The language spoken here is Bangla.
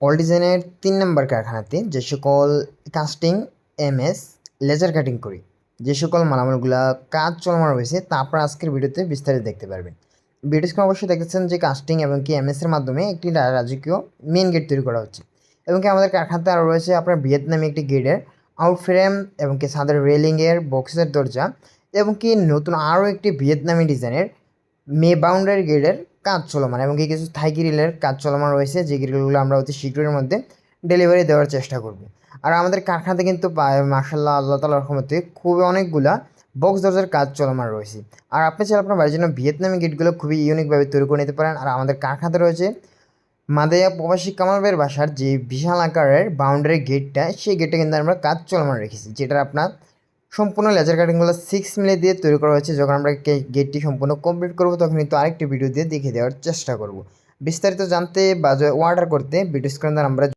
অল ডিজাইনের 3 নম্বর কারখানাতে যে সকল কাস্টিং এমএস লেজার কাটিং করি যে সকল মালামালগুলা কাজ চলমান রয়েছে তা আপনারা আজকের ভিডিওতে বিস্তারিত দেখতে পারবেন। ভিডিওতে অবশ্যই দেখেছেন যে কাস্টিং এবং কি এমএস এর মাধ্যমে একটি রাজকীয় মেন গেট তৈরি করা হচ্ছে এবং কি আমাদের কারখানাতে আরও রয়েছে আপনার ভিয়েতনামি একটি গেটের আউট ফ্রেম এবং কি ছাদের রেলিংয়ের বক্সের দরজা এবং কি নতুন আরও একটি ভিয়েতনামি ডিজাইনের বাউন্ডারি গেটের কাজ চলমান এবং কি কিছু থাই গ্রিলের কাজ চলমান রয়েছে, যে গ্রিলগুলো আমরা অতি শীঘ্রের মধ্যে ডেলিভারি দেওয়ার চেষ্টা করব। আর আমাদের কারখানাতে কিন্তু মার্শাল্লাহ আল্লাহ তাআলার রহমতে খুবই অনেকগুলা বক্স দরজার কাজ চলমান রয়েছে। আর আপনি চাইলে আপনার বাড়ির জন্য ভিয়েতনামি গেটগুলো খুবই ইউনিকভাবে তৈরি করে নিতে পারেন। আর আমাদের কারখানাতে রয়েছে মাদেয়া প্রবাসী কামাল ভাইয়ের বাসার যে বিশাল আকারের বাউন্ডারি গেটটা, সেই গেটটা কিন্তু আমরা কাজ চলমান রেখেছি, যেটার আপনার সম্পূর্ণ লেজার কাটিংগুলো 6 মিলি দিয়ে তৈরি করা হয়েছে। যখন আমরা গেটটি সম্পূর্ণ কমপ্লিট করবো তখন কিন্তু আরেকটি ভিডিও দিয়ে দেখিয়ে দেওয়ার চেষ্টা করব। বিস্তারিত জানতে বা অর্ডার করতে ভিডিও স্ক্রিনে আমরা